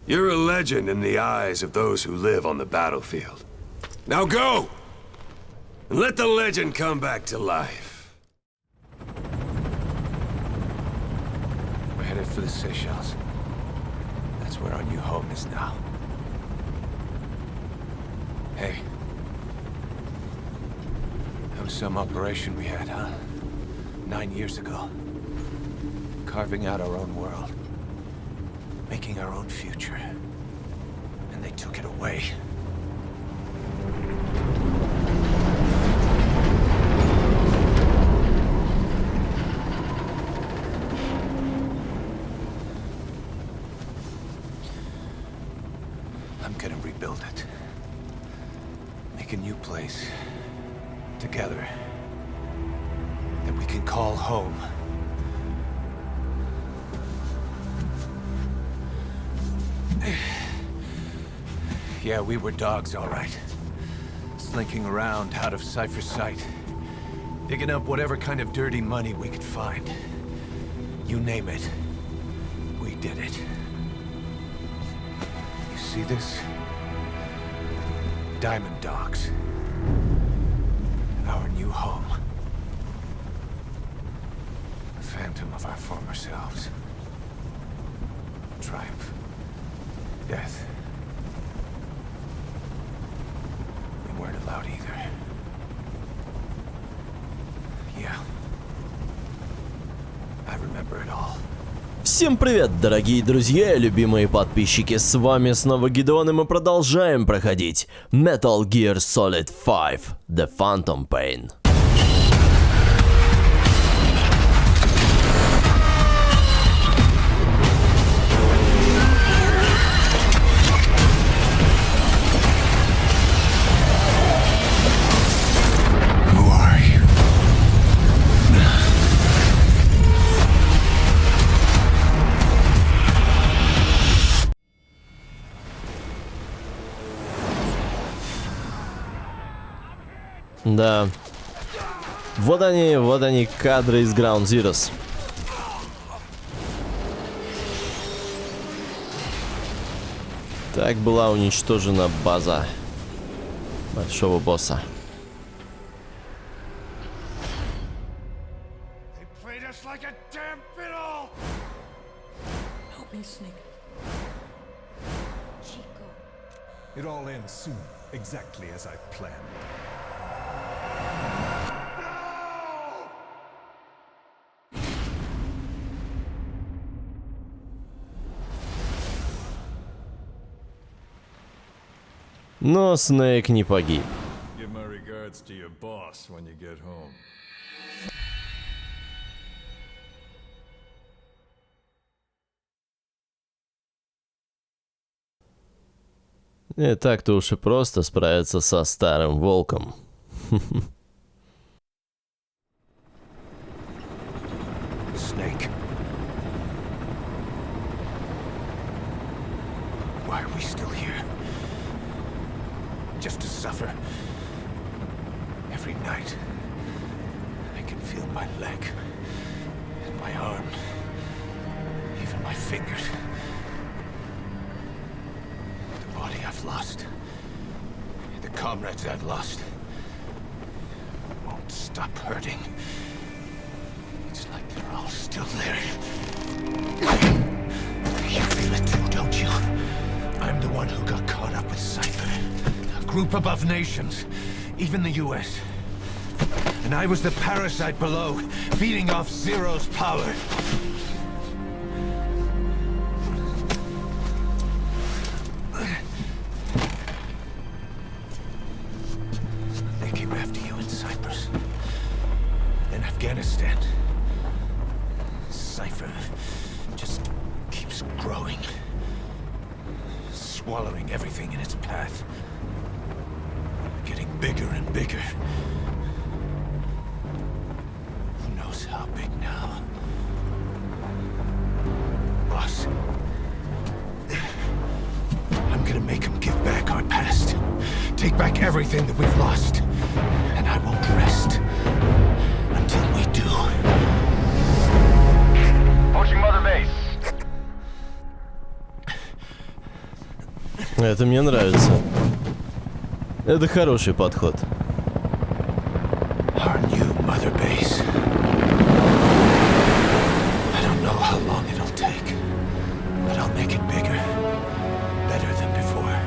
You're a legend in the eyes of those who live on the battlefield. Now go! And let the legend come back to life. We're headed for the Seychelles. That's where our new home is now. Hey. That was some operation we had, huh? 9 years ago. Carving out our own world. Making our own future. And they took it away. I'm gonna rebuild it. Make a new place. Together. That we can call home. Yeah, we were dogs, all right. Slinking around out of Cypher's sight. Digging up whatever kind of dirty money we could find. You name it. We did it. You see this? Diamond Dogs. Our new home. A phantom of our former selves. Triumph. Death. We weren't allowed either. Yeah. I remember it all. Всем привет, дорогие друзья и любимые подписчики, с вами снова Гидеон, и мы продолжаем проходить Metal Gear Solid 5 The Phantom Pain. Да. Вот они кадры из Ground Zeroes. Так была уничтожена база большого босса. It all ends soon, exactly as I've planned. Но Снейк не погиб. Give my regards to your boss when you get home. Не так-то уж и просто справиться со старым волком. Снейк. Why are we still here? Just to suffer. Every night, I can feel my leg, and my arm, even my fingers. The body I've lost, the comrades I've lost, won't stop hurting. It's like they're all still there. You feel it too, don't you? I'm the one who got caught up with Cypher. Group above nations, even the US. And I was the parasite below, feeding off Zero's power. They came after you in Cyprus, then Afghanistan. Cypher just keeps growing, swallowing everything in its path. Getting bigger and bigger. Who knows how big now? Boss. I'm gonna make him give back our past. Take back everything that we've lost. And I won't rest until we do. Approaching Motherbase. Это мне нравится. Это хороший подход. Our new Motherbase. I don't know how long it'll take, but I'll make it bigger, better than before.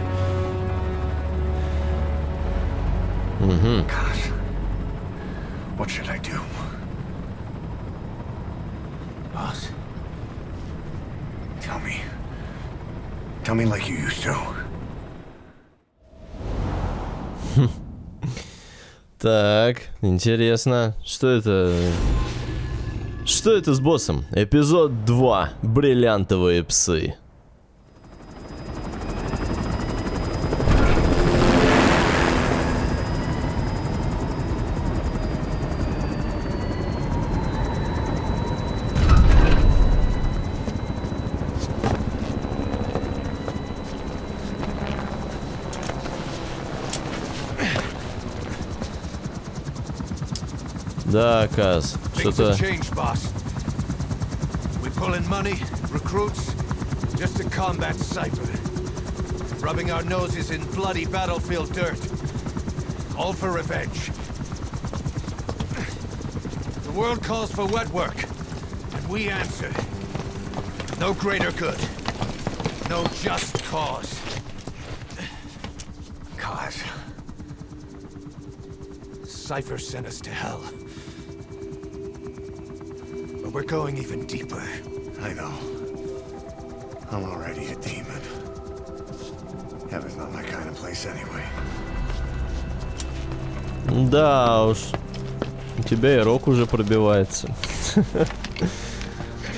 Gosh. What should I do? Boss? Tell me. Tell me like you used to. Так, интересно. Что это? Что это с боссом? Эпизод 2. Бриллиантовые псы. Да, Каз, что-то... We pull in money, recruits, just to combat Cypher. Rubbing our noses in bloody battlefield dirt. All for revenge. The world calls for wet work, and we answer. No greater good. No just cause. Cause. Cypher sent us to hell. But we're going even deeper. I know. I'm already a demon. Heaven's not my kind of place anyway. Да уж. У тебя и рог уже пробивается.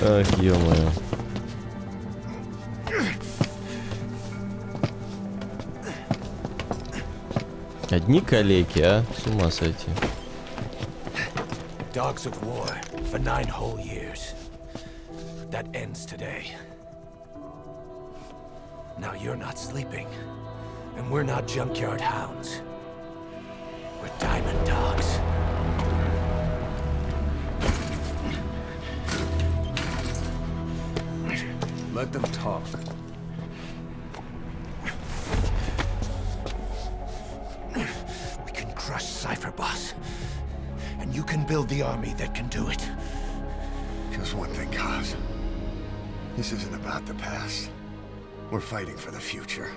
Ах, ё-моё. Одни калеки, а? С ума сойти. Dogs of war for 9 whole years. That ends today. Now you're not sleeping, and we're not junkyard hounds. We're diamond dogs. Let them talk. We can crush Cypher, boss. And you can build the army that can do it. Just one thing, Kaz. This isn't about the past. We're fighting for the future.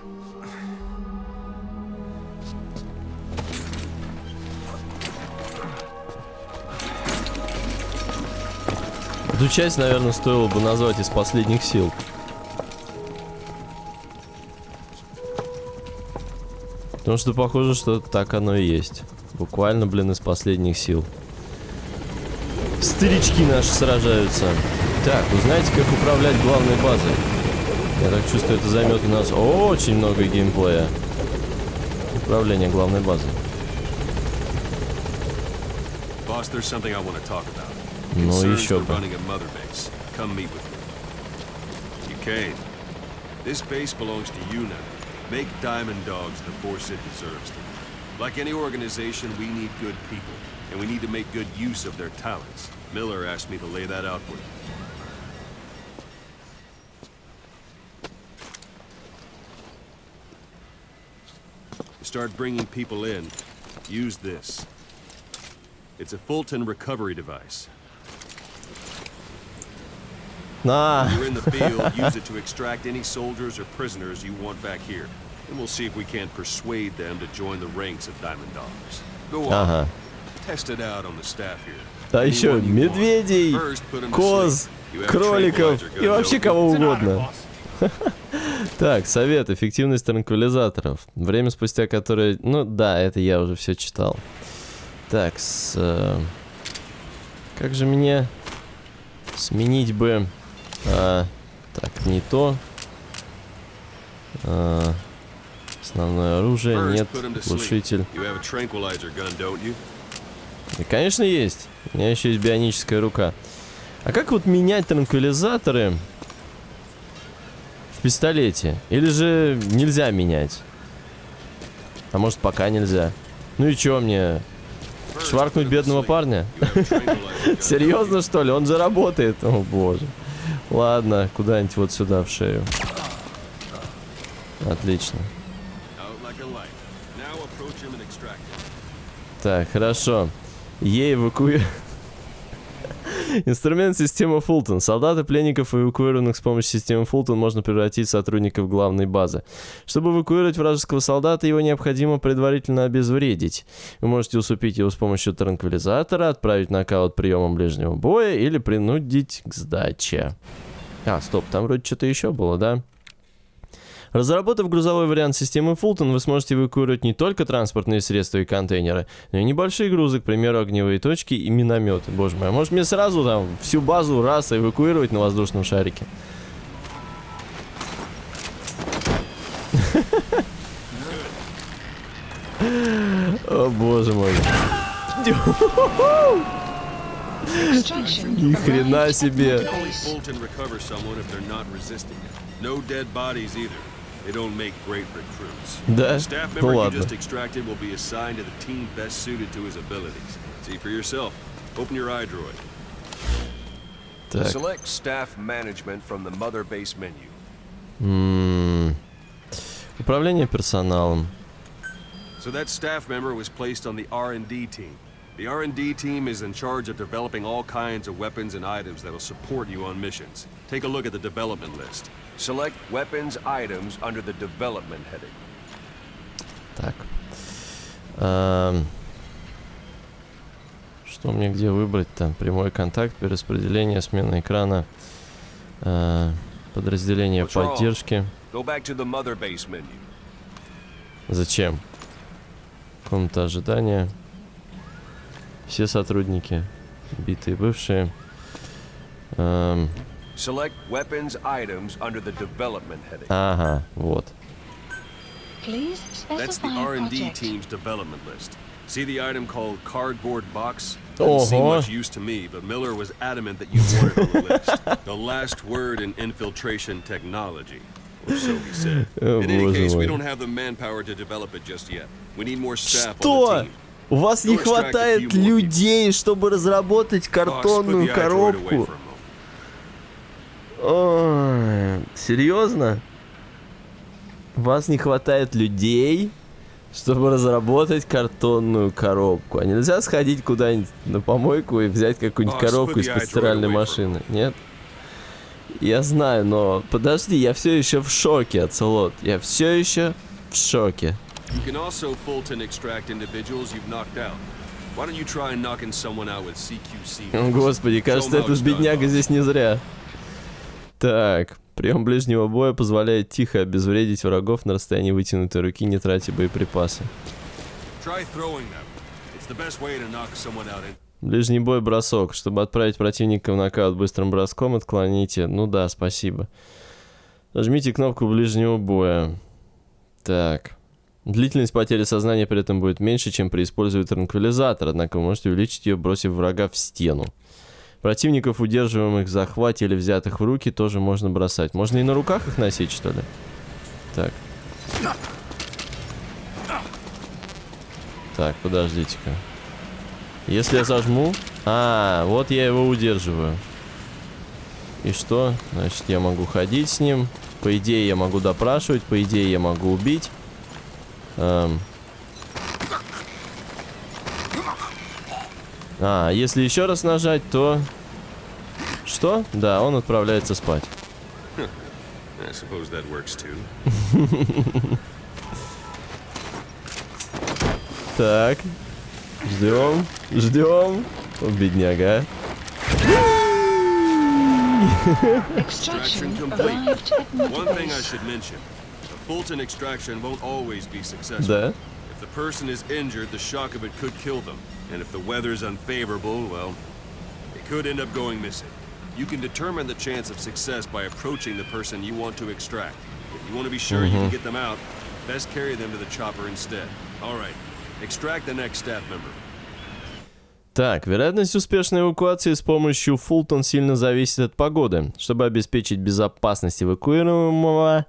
Эту часть, наверное, стоило бы назвать из последних сил. Потому что похоже, что так оно и есть. Буквально, блин, из последних сил. Старички наши сражаются. Так, вы знаете, как управлять главной базой? Я так чувствую, это займет у нас очень много геймплея. Управление главной базой. Boss, there's something I want to talk about. Ну еще бы. Running a Motherbase. Come meet with me. You came. This base belongs to you now. Make Diamond Dogs the force it deserves to be. Like any organization, we need good people, and we need to make good use of their talents. Miller asked me to lay that out with you. Start bringing people in. Use this. It's a Fulton recovery device. На. When you're in the field, use it to extract any soldiers or prisoners you want back here. And we'll see if we can't persuade them to join the ranks of Diamond Dogs. Go on. Ага. Test it out on the staff here. А еще медведей, коз, кроликов и вообще кого угодно. Так, совет. Эффективность транквилизаторов. Время спустя которое... Ну да, это я уже все читал. Так, как же мне сменить бы... так, не то. Основное оружие, нет, глушитель. И, конечно, есть. У меня еще есть бионическая рука. А как вот менять транквилизаторы в пистолете? Или же нельзя менять? А может, пока нельзя? Ну и чё мне? Шваркнуть бедного парня? Серьезно, что ли? Он же работает. О, боже. Ладно, куда-нибудь вот сюда, в шею. Отлично. Так, хорошо. Инструмент системы Фултон. Солдаты, пленников, эвакуированных с помощью системы Фултон, можно превратить в сотрудников главной базы. Чтобы эвакуировать вражеского солдата, его необходимо предварительно обезвредить. Вы можете усыпить его с помощью транквилизатора, отправить нокаут приемом ближнего боя или принудить к сдаче. А, стоп, там вроде что-то еще было, да? Разработав грузовой вариант системы Фултон, вы сможете эвакуировать не только транспортные средства и контейнеры, но и небольшие грузы, к примеру, огневые точки и минометы. Боже мой, а может мне сразу там всю базу раз эвакуировать на воздушном шарике? О боже мой. Ни хрена себе. They don't make great recruits. Да? The staff Ну member you ладно. just extracted will be assigned to the team best suited to his abilities. See for yourself. Open your iDroid. Так. Select staff management from the Motherbase menu. Управление персоналом. So that staff member was placed on the R&D team. The R&D team is in charge of developing all kinds of weapons and items that will support you on missions. Take a look at the development list. Select weapons items under the development heading. Так. Что мне где выбрать-то? Прямой контакт, перераспределение, смена экрана, подразделение поддержки. Go back to the Motherbase menu. Зачем? Комната ожидания. Все сотрудники. Битые, бывшие. Select weapons items under the development heading. Ага, вот. That's the R&D team's development list. See the item called cardboard box? Doesn't seem much use to me, but Miller was adamant that you want it on the list. The last word in infiltration technology. Or so he said. In any case, we don't have the manpower to develop it just yet. We need more staff on the team. У вас не хватает людей, чтобы разработать картонную коробку? Ой, серьезно? У вас не хватает людей, чтобы разработать картонную коробку? А нельзя сходить куда-нибудь на помойку и взять какую-нибудь коробку из-под стиральной машины? Нет? Я знаю, но подожди, я все еще в шоке, Оцелот. Я все еще в шоке. О, господи, кажется, этот бедняга здесь не зря. Так, прием ближнего боя позволяет тихо обезвредить врагов на расстоянии вытянутой руки, не тратя боеприпасы. Ближний бой, бросок. Чтобы отправить противника в нокаут быстрым броском, отклоните. Ну да, спасибо. Нажмите кнопку ближнего боя. Так. Длительность потери сознания при этом будет меньше, чем при использовании транквилизатора, однако вы можете увеличить ее, бросив врага в стену. Противников, удерживаемых в захвате или взятых в руки, тоже можно бросать. Можно и на руках их носить, что ли? Так. Так, подождите-ка. Если я зажму... А, вот я его удерживаю. И что? Значит, я могу ходить с ним. По идее, я могу допрашивать. По идее, я могу убить. А, если еще раз нажать, то... Что? Да, он отправляется спать. Так. Ждем. Ждем. О, бедняга. Extraction complete. One thing I should mention. The Fulton extraction won't always be successful. Да. If the person is injured, the shock of it could kill them. And if the weather is unfavorable, well, it could end up going missing. You can determine the chance of success by approaching the person you want to extract. If you want to be sure you can get them out, best carry them to the chopper instead. All right, extract the next staff member. Так, вероятность успешной эвакуации с помощью Фултон сильно зависит от погоды. Чтобы обеспечить безопасность эвакуируемого,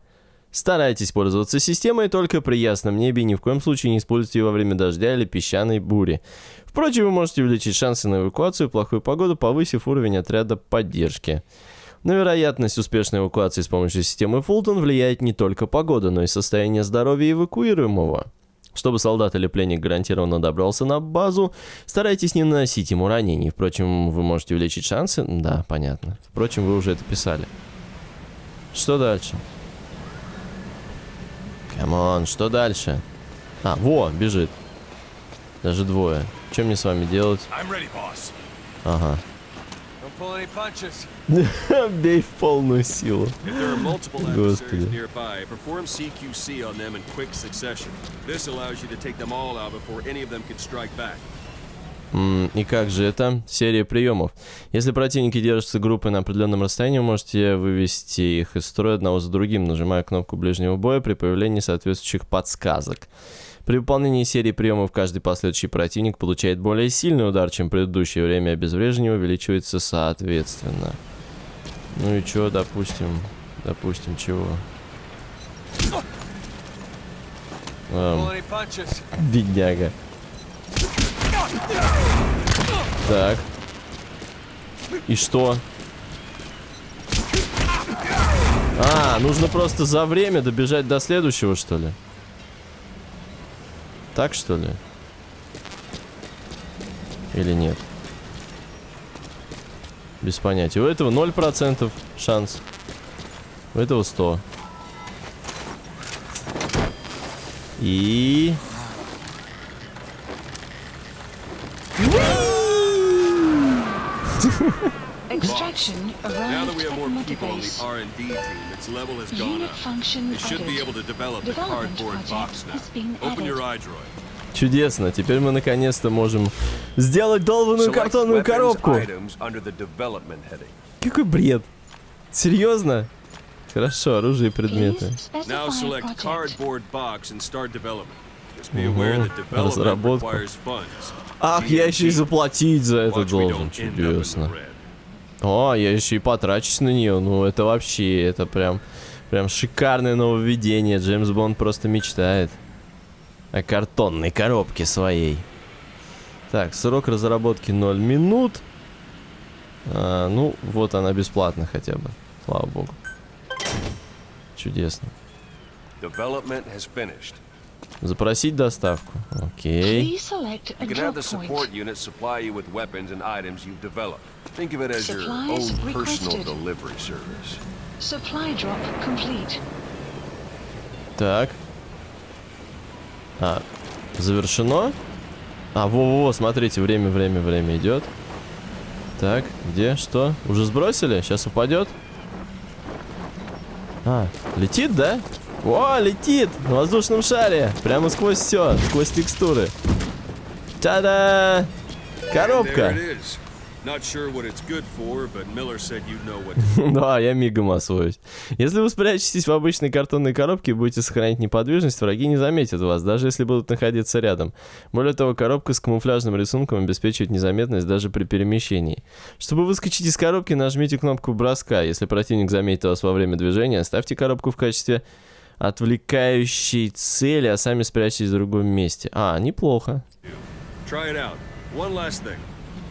старайтесь пользоваться системой только при ясном небе и ни в коем случае не используйте ее во время дождя или песчаной бури. Впрочем, вы можете увеличить шансы на эвакуацию в плохую погоду, повысив уровень отряда поддержки. На вероятность успешной эвакуации с помощью системы Фултон влияет не только погода, но и состояние здоровья эвакуируемого. Чтобы солдат или пленник гарантированно добрался на базу, старайтесь не наносить ему ранений. Впрочем, вы можете увеличить шансы. Да, понятно. Впрочем, вы уже это писали. Что дальше? Камон, что дальше? А, во, бежит. Даже двое. Что мне с вами делать? Ага. Бей в полную силу. Господи. И как же это? Серия приемов. Если противники держатся группой на определенном расстоянии, вы можете вывести их из строя одного за другим, нажимая кнопку ближнего боя при появлении соответствующих подсказок. При выполнении серии приемов каждый последующий противник получает более сильный удар, чем предыдущее. Время обезвреживания увеличивается соответственно. Ну и чё, допустим, чего? Бедняга. Так. И что? А, нужно просто за время добежать до следующего, что ли? Так, что ли? Или нет? Без понятия. У этого 0% шанс. У этого 100. И... Extraction arrived at Motherbase. Unit function added. Development project has been added. Чудесно. Теперь мы наконец-то можем сделать долбаную картонную коробку. Какой бред. Серьезно? Хорошо, оружие и предметы. Разработку. Ах, я еще и заплатить за это должен. Чудесно. О, я еще и потрачусь на нее. Ну, это вообще, это прям шикарное нововведение. Джеймс Бонд просто мечтает о картонной коробке своей. Так, срок разработки 0 минут. Ну, вот она бесплатно хотя бы. Слава богу. Чудесно. Запросить доставку. Окей. Так. А, завершено? А, во-во-во, смотрите, время идет. Так, где, что? Уже сбросили? Сейчас упадет. А, летит, да? О, летит! На воздушном шаре! Прямо сквозь все, сквозь текстуры. Та-да! Коробка! Да, я мигом освоюсь. Если вы спрячетесь в обычной картонной коробке и будете сохранять неподвижность, враги не заметят вас, даже если будут находиться рядом. Более того, коробка с камуфляжным рисунком обеспечивает незаметность даже при перемещении. Чтобы выскочить из коробки, нажмите кнопку броска. Если противник заметит вас во время движения, оставьте коробку в качестве отвлекающей цели, а сами спрячьтесь в другом месте. А, неплохо.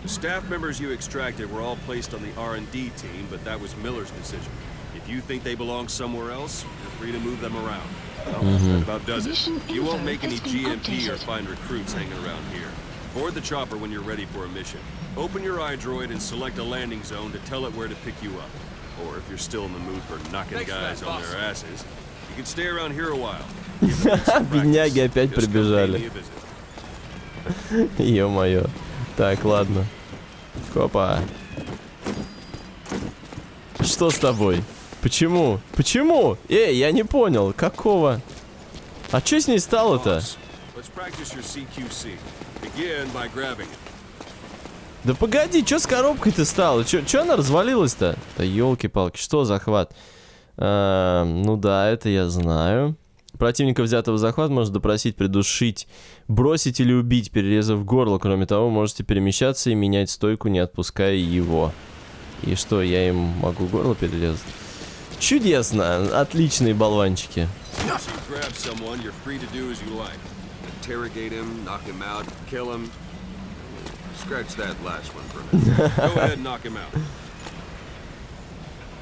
The staff members you extracted were all placed on the R&D team, but that was Miller's decision. If you think they belong somewhere else, you're free to move them around. That about does it. You won't make any GMP or find recruits hanging around here. Board the chopper when you're ready for a mission. Open your iDroid and select a landing zone to tell it where to pick you up. Or if you're still in the mood for knocking guys on their asses, you can stay around here a while. Бедняги опять прибежали. Ё-моё. Так, ладно. Хопа. Что с тобой? Почему? Почему? Эй, я не понял. Какого? А что с ней стало-то? Да погоди, что с коробкой-то стало? Что она развалилась-то? Да елки-палки, что захват? Ну да, это я знаю. Противника, взятого в захват, можно допросить, придушить, бросить или убить, перерезав горло. Кроме того, можете перемещаться и менять стойку, не отпуская его. И что, я им могу горло перерезать? Чудесно! Отличные болванчики.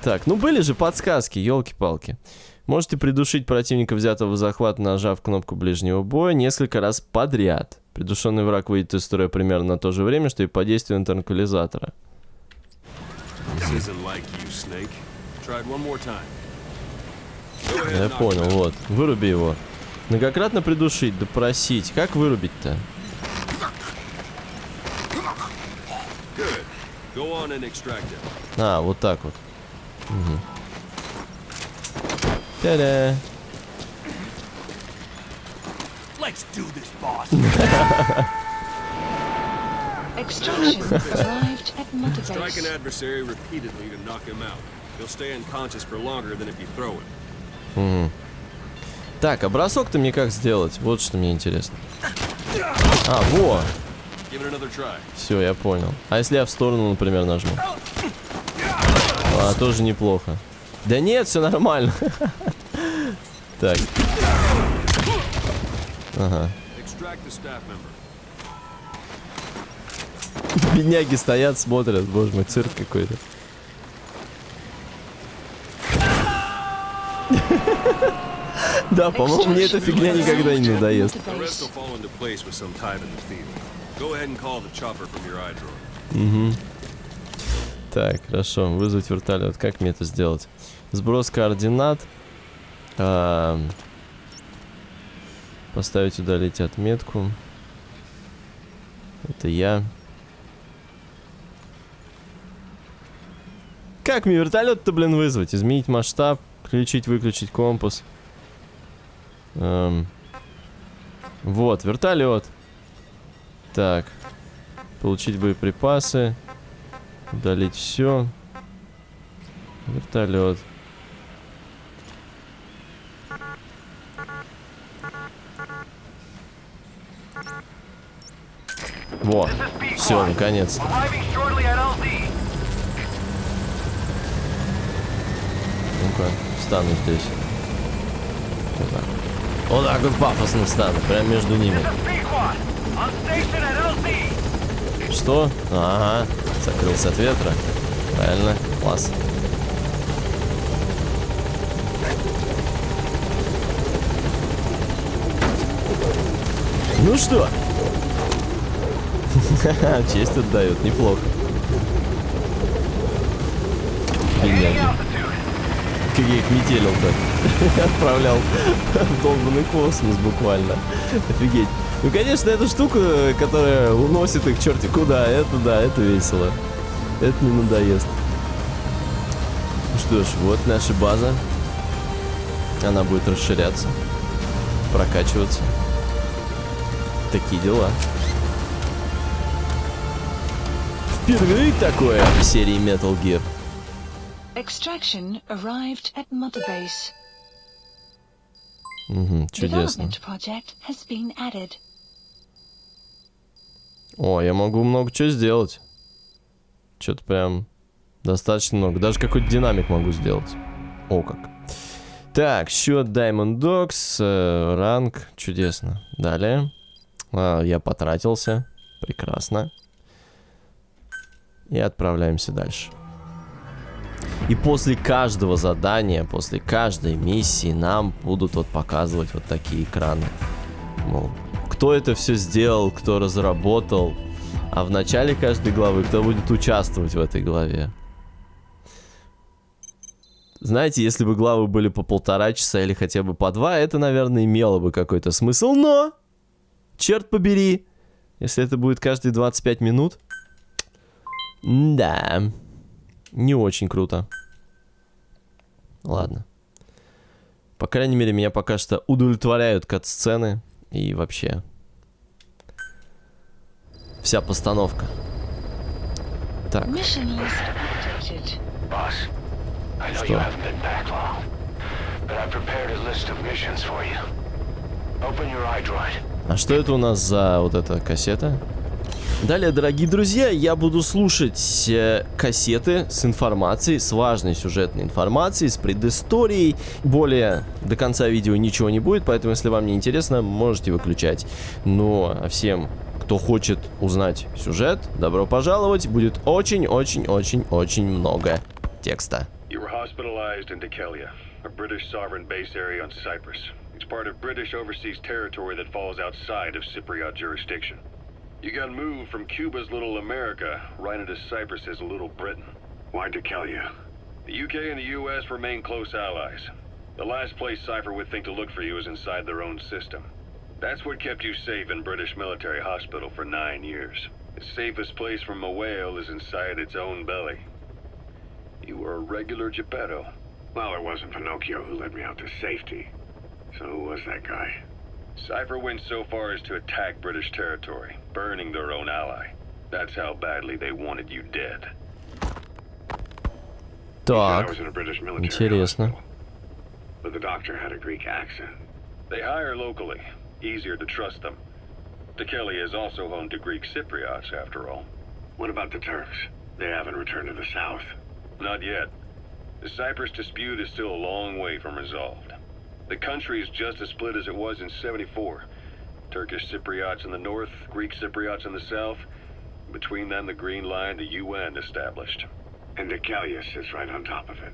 Так, ну были же подсказки, елки-палки. Можете придушить противника, взятого в захват, нажав кнопку ближнего боя несколько раз подряд. Придушенный враг выйдет из строя примерно на то же время, что и по действию транквилизатора. Я понял, вот. Выруби его. Многократно придушить, допросить. Как вырубить-то? А, вот так вот. Угу. Та-да. Extraction arrived at Motherbase. Strike an adversary repeatedly to knock him out. He'll stay unconscious for longer than if you throw him. Так, а бросок-то мне как сделать? Вот что мне интересно. А, во! Все, я понял. А если я в сторону, например, нажму? А, тоже неплохо. Да нет, все нормально. Так. Ага. Бедняги стоят, смотрят. Боже мой, цирк какой-то. Да, по-моему, мне эта фигня никогда не надоест. Угу. Так, хорошо. Вызвать вертолет. Как мне это сделать? Сброс координат. Поставить, удалить отметку. Это я. Как мне вертолет-то, блин, вызвать? Изменить масштаб, включить, выключить компас. Вот, вертолет. Так. Получить боеприпасы. Удалить все. Вертолет. Во, все, наконец-то. Ну-ка, встану здесь. Вот так. Вот так вот пафосно встану, прям между ними. Что? Ага, закрылся от ветра. Правильно, класс. Ну что? Честь отдают, неплохо. Бедняги. Как я их метелил-то. Отправлял в долбанный космос буквально. Офигеть. Ну, конечно, эта штука, которая уносит их черти куда, это да, это весело. Это не надоест. Ну что ж, вот наша база. Она будет расширяться, прокачиваться. Такие дела. Впервые такое в серии Metal Gear. Extraction arrived at Motherbase. Угу, чудесно. Development project has been added. О, я могу много чего сделать. Что-то прям достаточно много. Даже какой-то динамик могу сделать. О, как. Так, счет Diamond Dogs, ранг, чудесно. Далее. Я потратился. Прекрасно. И отправляемся дальше. И после каждого задания, после каждой миссии нам будут вот показывать вот такие экраны. Мол, кто это все сделал, кто разработал. А в начале каждой главы кто будет участвовать в этой главе. Знаете, если бы главы были по 1,5 часа или хотя бы по 2, это, наверное, имело бы какой-то смысл. Но, черт побери, если это будет каждые 25 минут... Да, не очень круто. Ладно. По крайней мере, меня пока что удовлетворяют кат-сцены и вообще вся постановка. Так. Что? А что это у нас за вот эта кассета? Далее, дорогие друзья, я буду слушать кассеты с информацией, с важной сюжетной информацией, с предысторией. Более до конца видео ничего не будет, поэтому, если вам не интересно, можете выключать. Ну, а всем, кто хочет узнать сюжет, добро пожаловать. Будет очень-очень-очень-очень много текста. You were hospitalized in Dekelia, a British sovereign base area on Cyprus. It's part of British overseas territory that falls outside of Cypriot jurisdiction. You got moved from Cuba's Little America right into Cyprus's Little Britain. Why Dekelia? The UK and the US remain close allies. The last place Cypher would think to look for you is inside their own system. That's what kept you safe in British military hospital for 9 years. The safest place from a whale is inside its own belly. You were a regular Geppetto. Well, it wasn't Pinocchio who led me out to safety. So who was that guy? Cypher went so far as to attack British territory, burning their own ally. That's how badly they wanted you dead. Так, I was in a British military интересно. hospital, but the doctor had a Greek accent. They hire locally. Easier to trust them. Dekelia is also home to Greek Cypriots, after all. What about the Turks? They haven't returned to the south. Not yet. The Cyprus dispute is still a long way from resolved. The country is just as split as it was in '74. Turkish Cypriots in the north, Greek Cypriots in the south. Between them, the Green Line, the UN established. And Dekelia sits right on top of it.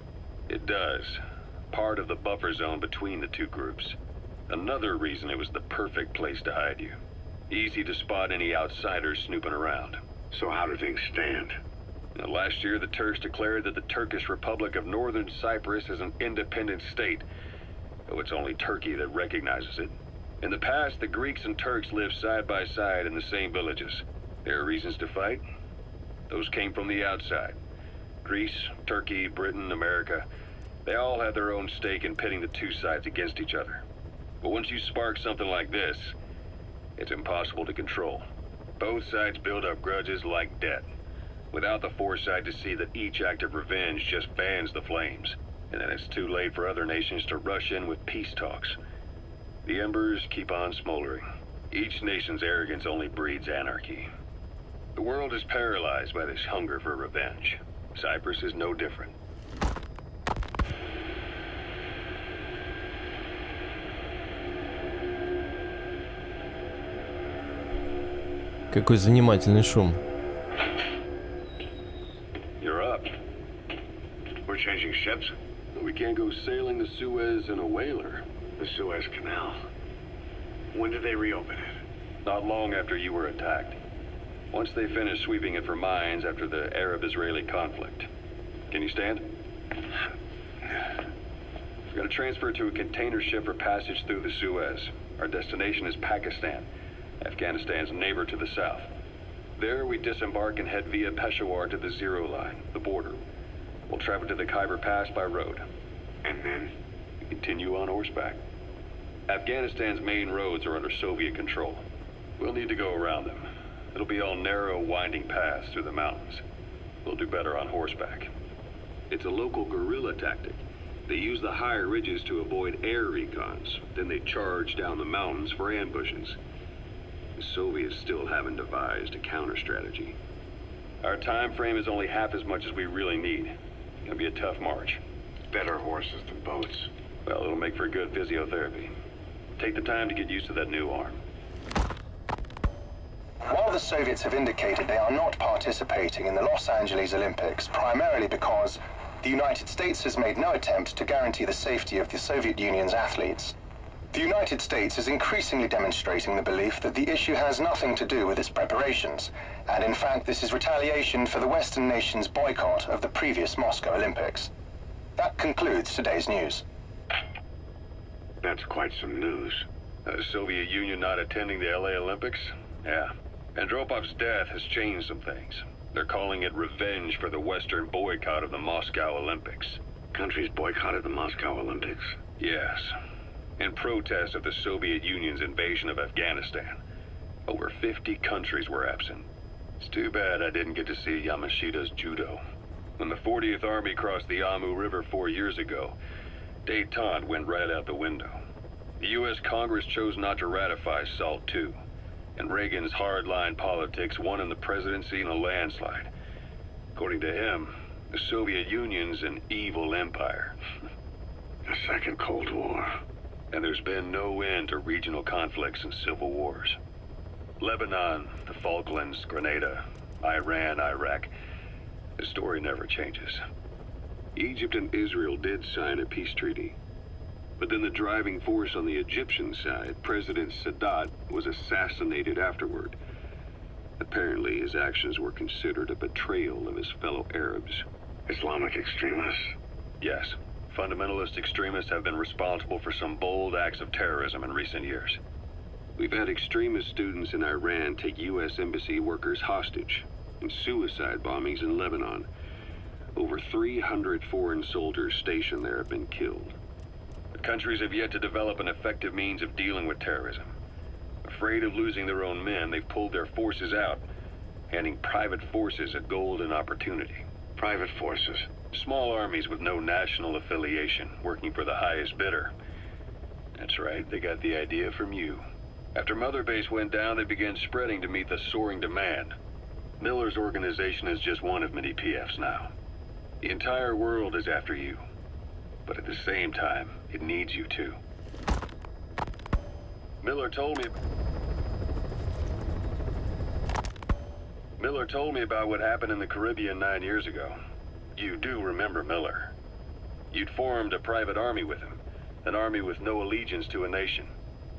It does. Part of the buffer zone between the two groups. Another reason it was the perfect place to hide you. Easy to spot any outsiders snooping around. So how do things stand? Now, last year, the Turks declared that the Turkish Republic of Northern Cyprus is an independent state, though it's only Turkey that recognizes it. In the past, the Greeks and Turks lived side by side in the same villages. There are reasons to fight. Those came from the outside. Greece, Turkey, Britain, America, they all had their own stake in pitting the two sides against each other. But once you spark something like this, it's impossible to control. Both sides build up grudges like debt, without the foresight to see that each act of revenge just fans the flames, and then it's too late for other nations to rush in with peace talks. The embers keep on smoldering. Each nation's arrogance only breeds anarchy. The world is paralyzed by this hunger for revenge. Cyprus is no different. Какой занимательный шум. You're up. We're changing ships. We can't go sailing the Suez in a whaler. The Suez Canal. When did they reopen it? Not long after you were attacked. Once they finished sweeping it for mines after the Arab-Israeli conflict. Can you stand? We've got to transfer to a container ship for passage through the Suez. Our destination is Pakistan, Afghanistan's neighbor to the south. There we disembark and head via Peshawar to the Zero Line, the border. We'll travel to the Khyber Pass by road. And then? We continue on horseback. Afghanistan's main roads are under Soviet control. We'll need to go around them. It'll be all narrow, winding paths through the mountains. We'll do better on horseback. It's a local guerrilla tactic. They use the higher ridges to avoid air recons. Then they charge down the mountains for ambushes. The Soviets still haven't devised a counter-strategy. Our time frame is only half as much as we really need. It's gonna be a tough march. Better horses than boats. Well, it'll make for good physiotherapy. Take the time to get used to that new arm. While the Soviets have indicated they are not participating in the Los Angeles Olympics, primarily because the United States has made no attempt to guarantee the safety of the Soviet Union's athletes, the United States is increasingly demonstrating the belief that the issue has nothing to do with its preparations, and in fact this is retaliation for the Western nations' boycott of the previous Moscow Olympics. That concludes today's news. That's quite some news. The Soviet Union not attending the LA Olympics? Yeah. Andropov's death has changed some things. They're calling it revenge for the Western boycott of the Moscow Olympics. Countries boycotted the Moscow Olympics? Yes. In protest of the Soviet Union's invasion of Afghanistan. Over 50 countries were absent. It's too bad I didn't get to see Yamashita's judo. When the 40th Army crossed the Amu River 4 years ago, détente went right out the window. The U.S. Congress chose not to ratify SALT II, and Reagan's hardline politics won him the presidency in a landslide. According to him, the Soviet Union's an evil empire. A second Cold War. And there's been no end to regional conflicts and civil wars. Lebanon, the Falklands, Grenada, Iran, Iraq. The story never changes. Egypt and Israel did sign a peace treaty. But then the driving force on the Egyptian side, President Sadat, was assassinated afterward. Apparently, his actions were considered a betrayal of his fellow Arabs. Islamic extremists? Yes. Fundamentalist extremists have been responsible for some bold acts of terrorism in recent years. We've had extremist students in Iran take U.S. embassy workers hostage, and suicide bombings in Lebanon. Over 300 foreign soldiers stationed there have been killed. The countries have yet to develop an effective means of dealing with terrorism. Afraid of losing their own men, they've pulled their forces out, handing private forces a golden opportunity. Private forces? Small armies with no national affiliation, working for the highest bidder. That's right, they got the idea from you. After Motherbase went down, they began spreading to meet the soaring demand. Miller's organization is just one of many PFs now. The entire world is after you. But at the same time, it needs you too. Miller told me about what happened in the Caribbean 9 years ago. You do remember Miller. You'd formed a private army with him. An army with no allegiance to a nation.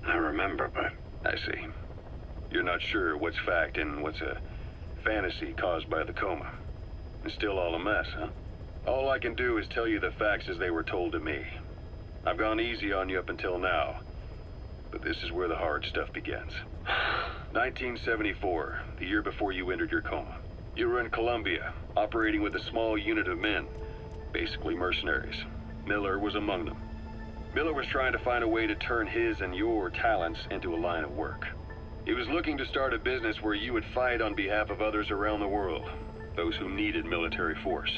I remember, but... I see. You're not sure what's fact and what's a fantasy caused by the coma. It's still all a mess, huh? All I can do is tell you the facts as they were told to me. I've gone easy on you up until now. But this is where the hard stuff begins. 1974, the year before you entered your coma. You were in Colombia, operating with a small unit of men, basically mercenaries. Miller was among them. Miller was trying to find a way to turn his and your talents into a line of work. He was looking to start a business where you would fight on behalf of others around the world, those who needed military force.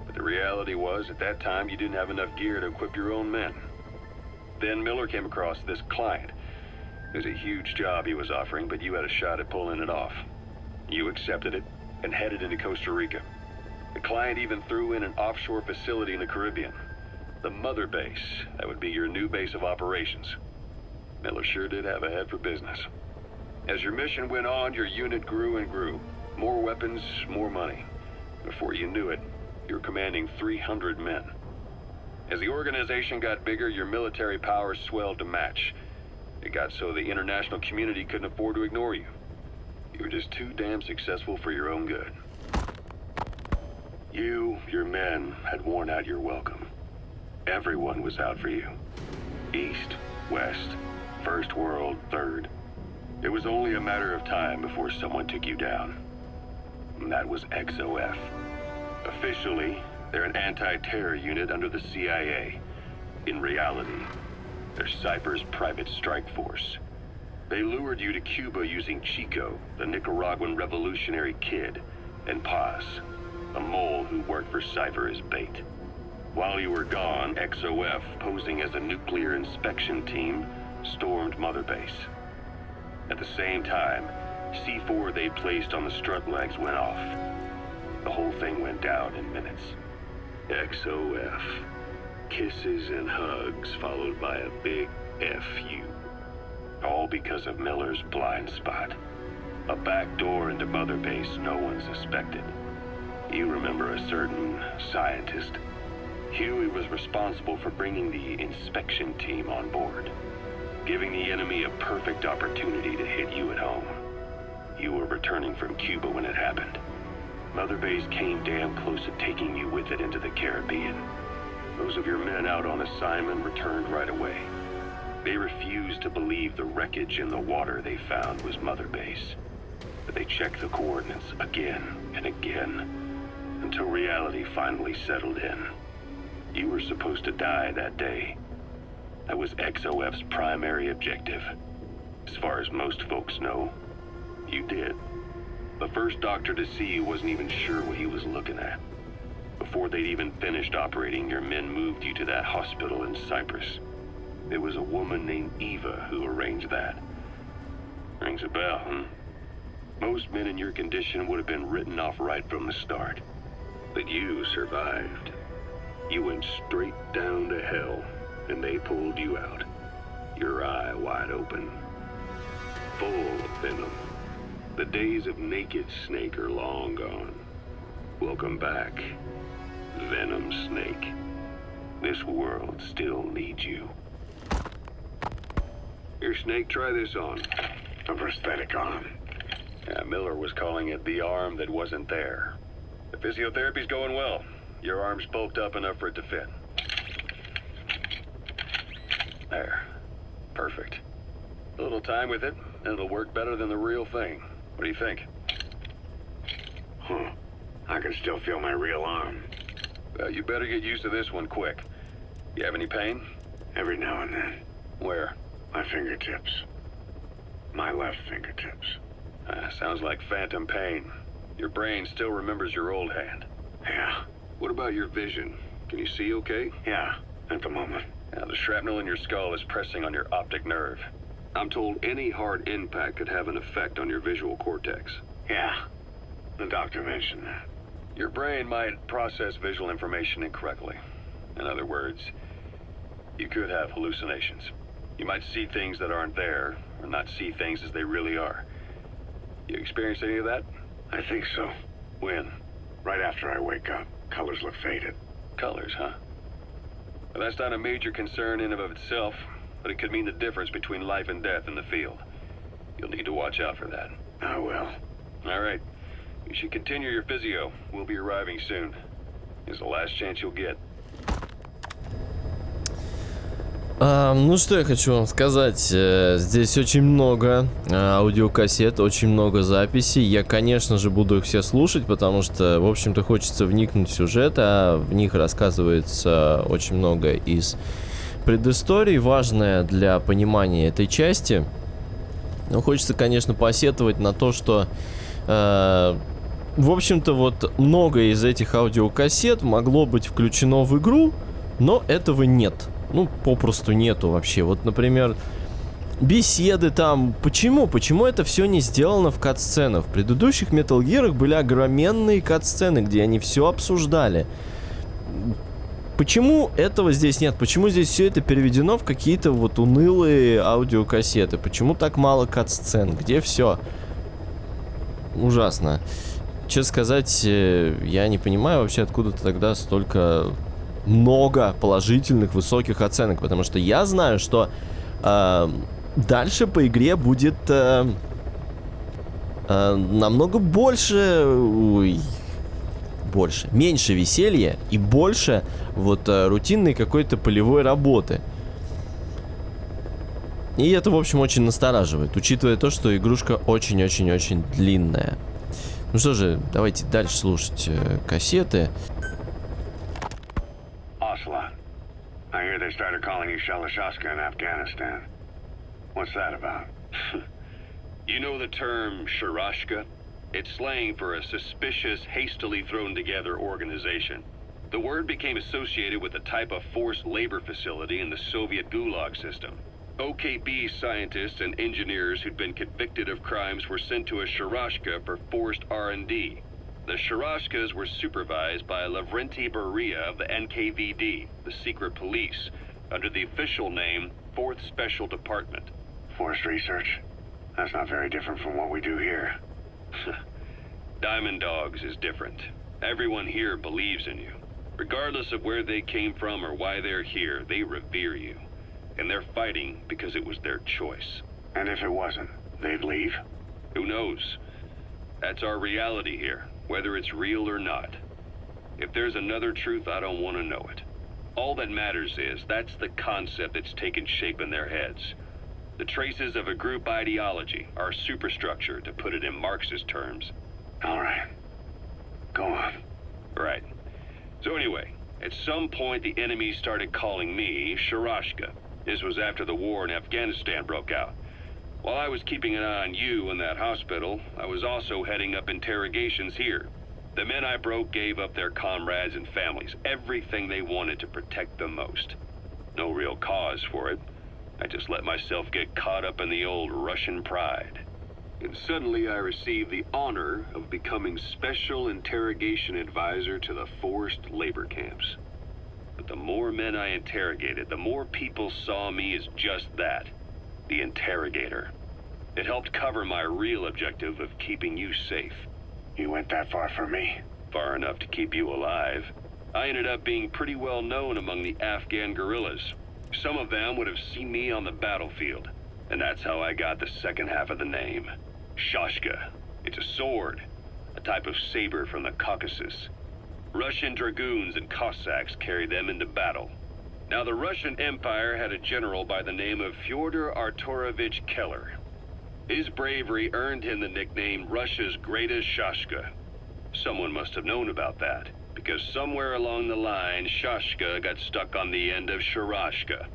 But the reality was, at that time, you didn't have enough gear to equip your own men. Then Miller came across this client. It was a huge job he was offering, but you had a shot at pulling it off. You accepted it and headed into Costa Rica. The client even threw in an offshore facility in the Caribbean. The Motherbase, that would be your new base of operations. Miller sure did have a head for business. As your mission went on, your unit grew and grew. More weapons, more money. Before you knew it, you were commanding 300 men. As the organization got bigger, your military powers swelled to match. It got so the international community couldn't afford to ignore you. You were just too damn successful for your own good. You, your men, had worn out your welcome. Everyone was out for you. East, West, First World, Third. It was only a matter of time before someone took you down. And that was XOF. Officially, they're an anti-terror unit under the CIA. In reality, they're Cypher's private strike force. They lured you to Cuba using Chico, the Nicaraguan revolutionary kid, and Paz, a mole who worked for Cypher as bait. While you were gone, XOF, posing as a nuclear inspection team, stormed Motherbase. At the same time, C4 they placed on the strut legs went off. The whole thing went down in minutes. XOF. Kisses and hugs followed by a big FU. All because of Miller's blind spot. A back door into Motherbase no one suspected. You remember a certain scientist. Huey was responsible for bringing the inspection team on board, giving the enemy a perfect opportunity to hit you at home. You were returning from Cuba when it happened. Motherbase came damn close to taking you with it into the Caribbean. Those of your men out on assignment returned right away. They refused to believe the wreckage in the water they found was Motherbase. But they checked the coordinates again and again, until reality finally settled in. You were supposed to die that day. That was XOF's primary objective. As far as most folks know, you did. The first doctor to see you wasn't even sure what he was looking at. Before they'd even finished operating, your men moved you to that hospital in Cyprus. It was a woman named Eva who arranged that. Rings a bell, huh? Most men in your condition would have been written off right from the start. But you survived. You went straight down to hell, and they pulled you out. Your eye wide open. Full of venom. The days of naked Снейк are long gone. Welcome back. Venom Snake. This world still needs you. Here, Snake, try this on. A prosthetic arm. Yeah, Miller was calling it the arm that wasn't there. The physiotherapy's going well. Your arm's bulked up enough for it to fit. There. Perfect. A little time with it, and it'll work better than the real thing. What do you think? Huh. I can still feel my real arm. Well, you better get used to this one quick. You have any pain? Every now and then. Where? My fingertips. My left fingertips. Sounds like phantom pain. Your brain still remembers your old hand. Yeah. What about your vision? Can you see okay? Yeah, at the moment. Now, the shrapnel in your skull is pressing on your optic nerve. I'm told any hard impact could have an effect on your visual cortex. Yeah, the doctor mentioned that. Your brain might process visual information incorrectly. In other words, you could have hallucinations. You might see things that aren't there, or not see things as they really are. You experience any of that? I think so. When? Right after I wake up. Colors look faded. Colors, huh? Well, that's not a major concern in and of itself, but it could mean the difference between life and death in the field. You'll need to watch out for that. I will. All right. You should continue your physio. We'll be arriving soon. It's the last chance you'll get. Ну что я хочу вам сказать, здесь очень много аудиокассет, очень много записей. Я, конечно же, буду их все слушать, потому что, в общем-то, хочется вникнуть в сюжет, а в них рассказывается очень много из предыстории, важное для понимания этой части. Но хочется, конечно, посетовать на то, что, в общем-то, вот многое из этих аудиокассет могло быть включено в игру, но этого нет. Ну, попросту нету вообще. Вот, например, беседы там. Почему? Почему это все не сделано в кат-сценах? В предыдущих Metal Gear'ах были огроменные кат-сцены, где они все обсуждали. Почему этого здесь нет? Почему здесь все это переведено в какие-то вот унылые аудиокассеты? Почему так мало кат-сцен? Где все? Ужасно. Честно сказать, я не понимаю вообще, откуда-то тогда столько... много положительных, высоких оценок, потому что я знаю, что дальше по игре будет намного больше, меньше веселья и больше вот рутинной какой-то полевой работы. И это, в общем, очень настораживает, учитывая то, что игрушка очень-очень-очень длинная. Ну что же, давайте дальше слушать кассеты. I hear they started calling you Shalashashka in Afghanistan. What's that about? You know the term Sharashka? It's slang for a suspicious, hastily thrown together organization. The word became associated with a type of forced labor facility in the Soviet Gulag system. OKB scientists and engineers who'd been convicted of crimes were sent to a Sharashka for forced R&D. The Sharashkas were supervised by Lavrenti Beria of the NKVD, the secret police, under the official name 4th Special Department. Forced research? That's not very different from what we do here. Diamond Dogs is different. Everyone here believes in you. Regardless of where they came from or why they're here, they revere you. And they're fighting because it was their choice. And if it wasn't, they'd leave? Who knows? That's our reality here. Whether it's real or not. If there's another truth, I don't want to know it. All that matters is that's the concept that's taken shape in their heads. The traces of a group ideology, our superstructure, to put it in Marxist terms. All right. Go on. Right. So anyway, at some point the enemy started calling me Sharashka. This was after the war in Afghanistan broke out. While I was keeping an eye on you in that hospital, I was also heading up interrogations here. The men I broke gave up their comrades and families, everything they wanted to protect them most. No real cause for it. I just let myself get caught up in the old Russian pride. And suddenly I received the honor of becoming Special Interrogation Advisor to the forced labor camps. But the more men I interrogated, the more people saw me as just that. The interrogator. It helped cover my real objective of keeping you safe. You went that far for me? Far enough to keep you alive. I ended up being pretty well known among the Afghan guerrillas. Some of them would have seen me on the battlefield, and that's how I got the second half of the name. Shashka. It's a sword, a type of saber from the Caucasus. Russian dragoons and Cossacks carried them into battle. Now, the Russian Empire had a general by the name of Fyodor Arturovich Keller. His bravery earned him the nickname Russia's Greatest Shashka. Someone must have known about that, because somewhere along the line, Shashka got stuck on the end of Sharashka.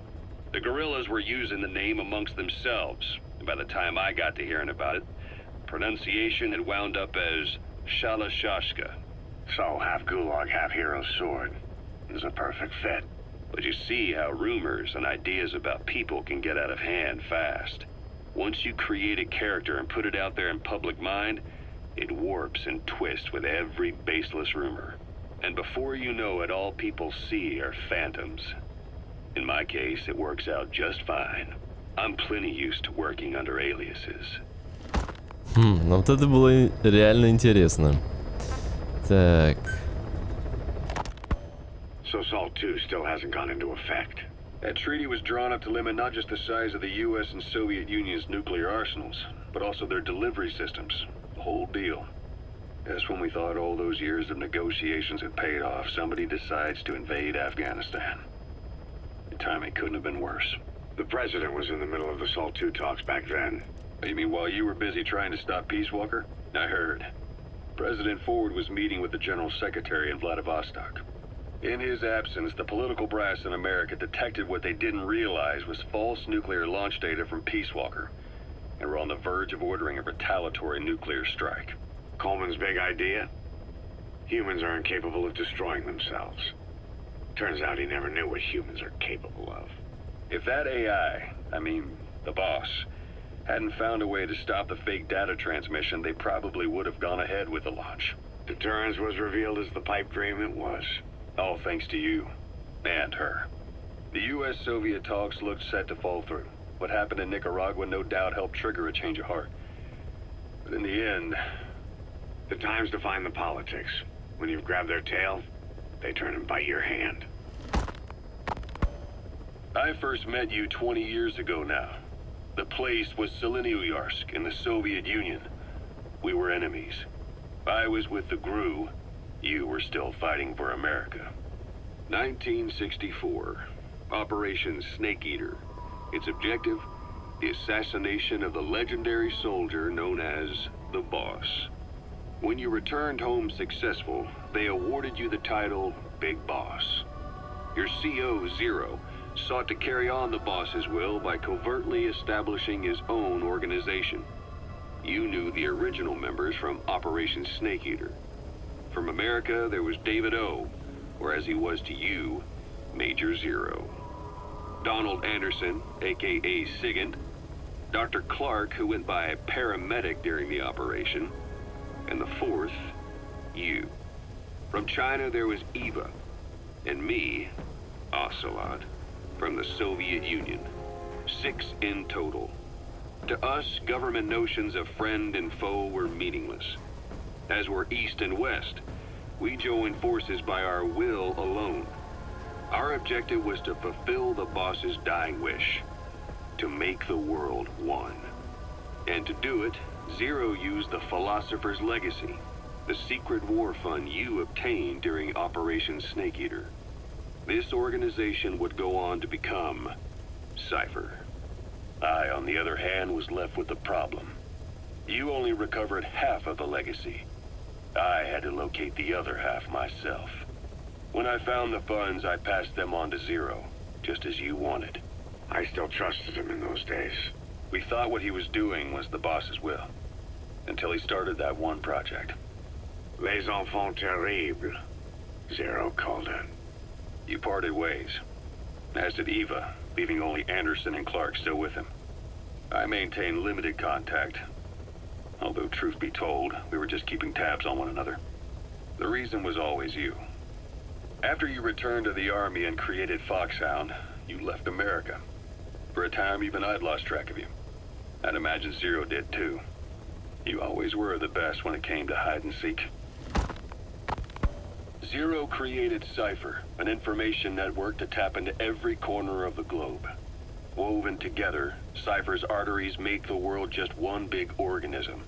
The guerrillas were using the name amongst themselves, and by the time I got to hearing about it, pronunciation had wound up as Shalashashka. So, half gulag, half hero sword. It was a perfect fit. But you see how rumors and ideas about people can get out of hand fast. Once you create a character and put it out there in public mind, it warps and twists with every baseless rumor. And before you know it, all people see are phantoms. In my case, it works out just fine. I'm plenty used to working under aliases. Ну вот это было реально интересно. Так. So SALT II still hasn't gone into effect. That treaty was drawn up to limit not just the size of the U.S. and Soviet Union's nuclear arsenals, but also their delivery systems. The whole deal. Just when we thought all those years of negotiations had paid off, somebody decides to invade Afghanistan. The timing couldn't have been worse. The president was in the middle of the SALT II talks back then. You mean while you were busy trying to stop Peace Walker? I heard. President Ford was meeting with the General Secretary in Vladivostok. In his absence, the political brass in America detected what they didn't realize was false nuclear launch data from Peace Walker, and were on the verge of ordering a retaliatory nuclear strike. Coleman's big idea? Humans are incapable of destroying themselves. Turns out he never knew what humans are capable of. If that AI, the boss, hadn't found a way to stop the fake data transmission, they probably would have gone ahead with the launch. Deterrence was revealed as the pipe dream it was. All thanks to you. And her. The U.S.-Soviet talks looked set to fall through. What happened in Nicaragua no doubt helped trigger a change of heart. But in the end... The time's define the politics. When you've grabbed their tail, they turn and bite your hand. I first met you 20 years ago now. The place was Selenouyarsk in the Soviet Union. We were enemies. I was with the GRU. You were still fighting for America. 1964. Operation Snake Eater. Its objective? The assassination of the legendary soldier known as the Boss. When you returned home successful, they awarded you the title Big Boss. Your CO, Zero, sought to carry on the boss's will by covertly establishing his own organization. You knew the original members from Operation Snake Eater. From America, there was David O, or as he was to you, Major Zero. Donald Anderson, aka Sigint, Dr. Clark, who went by paramedic during the operation, and the fourth, you. From China, there was Eva, and me, Ocelot, from the Soviet Union. 6 in total. To us, government notions of friend and foe were meaningless. As were East and West, we joined forces by our will alone. Our objective was to fulfill the boss's dying wish, to make the world one. And to do it, Zero used the Philosopher's Legacy, the secret war fund you obtained during Operation Snake Eater. This organization would go on to become Cypher. I, on the other hand, was left with the problem. You only recovered half of the legacy. I had to locate the other half myself. When I found the funds, I passed them on to Zero, just as you wanted. I still trusted him in those days. We thought what he was doing was the boss's will, until he started that one project. Les enfants terribles, Zero called it. You parted ways, as did Eva, leaving only Anderson and Clark still with him. I maintained limited contact, although truth be told, we were just keeping tabs on one another. The reason was always you. After you returned to the Army and created Foxhound, you left America. For a time, even I'd lost track of you. I'd imagine Zero did too. You always were the best when it came to hide and seek. Zero created Cypher, an information network to tap into every corner of the globe. Woven together, Cypher's arteries make the world just one big organism.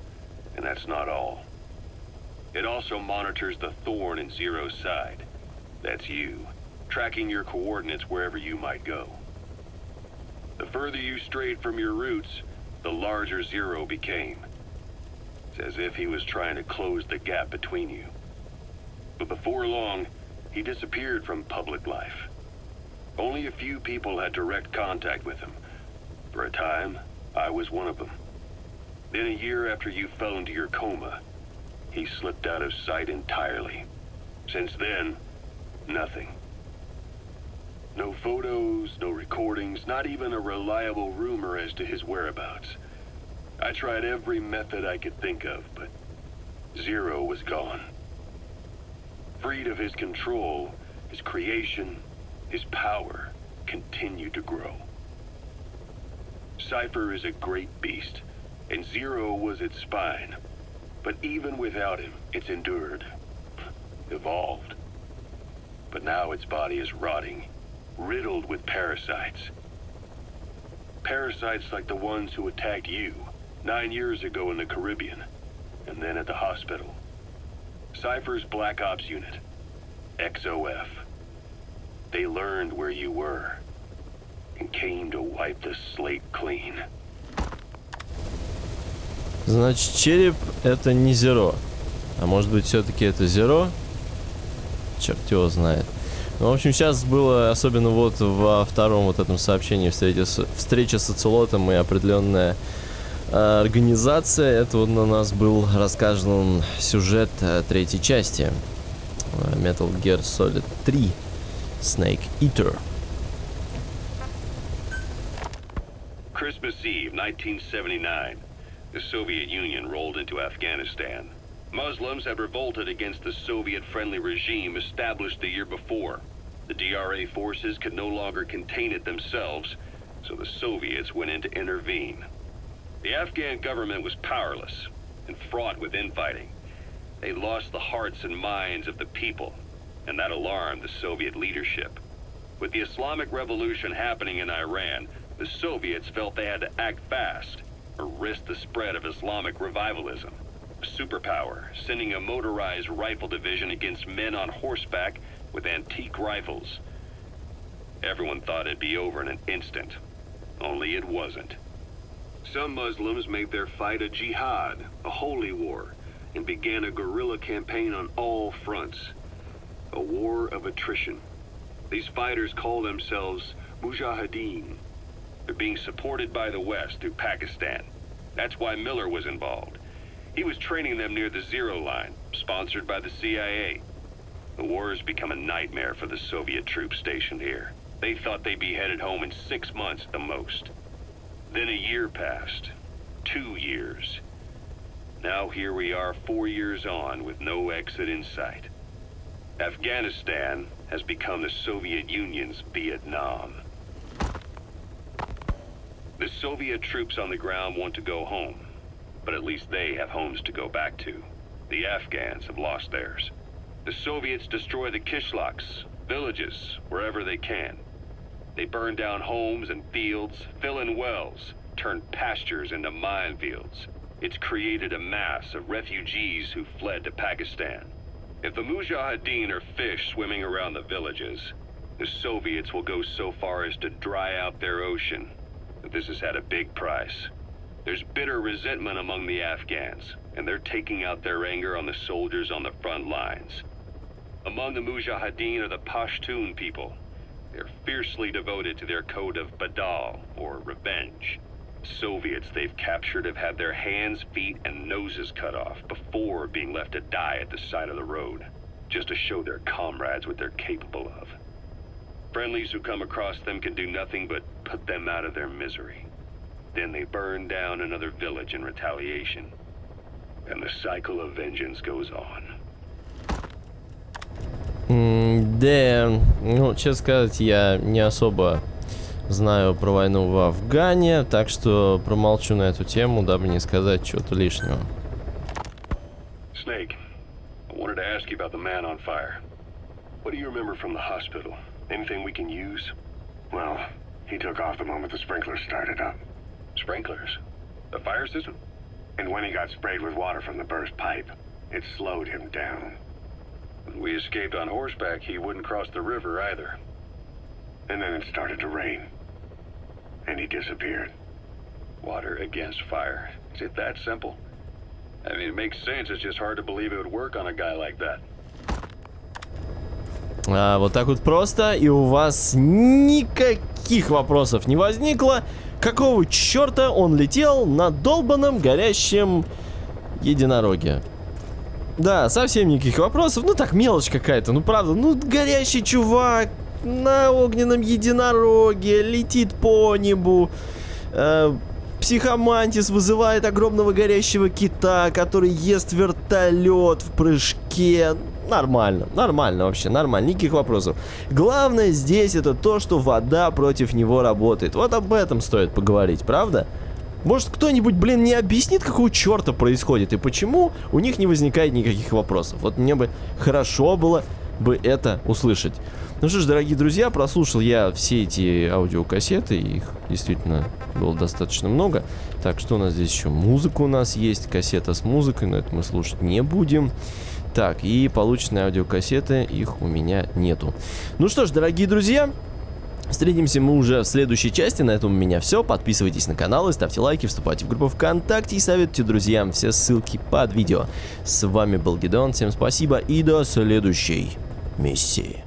And that's not all. It also monitors the thorn in Zero's side. That's you, tracking your coordinates wherever you might go. The further you strayed from your roots, the larger Zero became. It's as if he was trying to close the gap between you. But before long, he disappeared from public life. Only a few people had direct contact with him. For a time, I was one of them. Then a year after you fell into your coma, he slipped out of sight entirely. Since then, nothing. No photos, no recordings, not even a reliable rumor as to his whereabouts. I tried every method I could think of, but Zero was gone. Freed of his control, his creation, his power continued to grow. Cypher is a great beast, and Zero was its spine. But even without him, it's endured, evolved. But now its body is rotting, riddled with parasites. Parasites like the ones who attacked you 9 years ago in the Caribbean, and then at the hospital. Cypher's Black Ops Unit, XOF. They learned where you were and came to wipe the slate clean. Значит, череп это не Zero. А может быть, все-таки это Zero? Черт его знает. Ну, в общем, сейчас было, особенно вот во втором вот этом сообщении встреча с оцелотом и определенная организация. Это вот на нас был рассказан сюжет третьей части. Metal Gear Solid 3. Снейк Eater. Christmas Eve, 1979. The Soviet Union rolled into Afghanistan. Muslims had revolted against the Soviet-friendly regime established the year before. The DRA forces could no longer contain it themselves, so the Soviets went in to intervene. The Afghan government was powerless and fraught with infighting. They lost the hearts and minds of the people, and that alarmed the Soviet leadership. With the Islamic Revolution happening in Iran, the Soviets felt they had to act fast or risk the spread of Islamic revivalism. A superpower, sending a motorized rifle division against men on horseback with antique rifles. Everyone thought it'd be over in an instant, only it wasn't. Some Muslims made their fight a jihad, a holy war, and began a guerrilla campaign on all fronts. A war of attrition. These fighters call themselves Mujahideen. They're being supported by the West through Pakistan. That's why Miller was involved. He was training them near the Zero Line, sponsored by the CIA. The war has become a nightmare for the Soviet troops stationed here. They thought they'd be headed home in 6 months at the most. Then a year passed. 2 years. Now here we are 4 years on with no exit in sight. Afghanistan has become the Soviet Union's Vietnam. The Soviet troops on the ground want to go home, but at least they have homes to go back to. The Afghans have lost theirs. The Soviets destroy the kishlaks, villages, wherever they can. They burn down homes and fields, fill in wells, turn pastures into minefields. It's created a mass of refugees who fled to Pakistan. If the Mujahideen are fish swimming around the villages, the Soviets will go so far as to dry out their ocean. But this has had a big price. There's bitter resentment among the Afghans, and they're taking out their anger on the soldiers on the front lines. Among the Mujahideen are the Pashtun people. They're fiercely devoted to their code of Badal, or revenge. Soviets they've captured have had their hands, feet, and noses cut off before being left to die at the side of the road, just to show their comrades what they're capable of. Friendlies who come across them can do nothing but put them out of their misery. Then they burn down another village in retaliation. And the cycle of vengeance goes on. Да, ну, честно сказать, я не особо знаю про войну в Афгане, так что промолчу на эту тему, дабы не сказать чего-то лишнего. Снейк, I wanted to ask you about the man on fire. What do you remember from the hospital? Anything we can use? Well, he took off the moment the sprinklers started up. Sprinklers? The fire system? And when he got sprayed with water from the burst pipe, it slowed him down. When we escaped on horseback, he wouldn't cross the river either. And then it started to rain. And he disappeared. Water against fire. Is it that simple? I mean, it makes sense. It's just hard to believe it would work on a guy like that. Вот так вот просто, и у вас никаких вопросов не возникло. Какого черта он летел на долбаном горящем единороге? Да, совсем никаких вопросов. Ну так, мелочь какая-то, ну правда. Ну, горящий чувак на огненном единороге летит по небу. Психомантис вызывает огромного горящего кита, который ест вертолет в прыжке. Нормально, нормально вообще, нормально, никаких вопросов. Главное здесь это то, что вода против него работает. Вот об этом стоит поговорить, правда? Может, кто-нибудь, блин, не объяснит, какого черта происходит и почему у них не возникает никаких вопросов. Вот мне бы хорошо было бы это услышать. Ну что ж, дорогие друзья, прослушал я все эти аудиокассеты, их действительно было достаточно много. Так, что у нас здесь еще? Музыка у нас есть, кассета с музыкой, но это мы слушать не будем. Так, и полученные аудиокассеты, их у меня нету. Ну что ж, дорогие друзья, встретимся мы уже в следующей части. На этом у меня все. Подписывайтесь на канал и ставьте лайки, вступайте в группу ВКонтакте и советуйте друзьям. Все ссылки под видео. С вами был Гидеон, всем спасибо и до следующей миссии.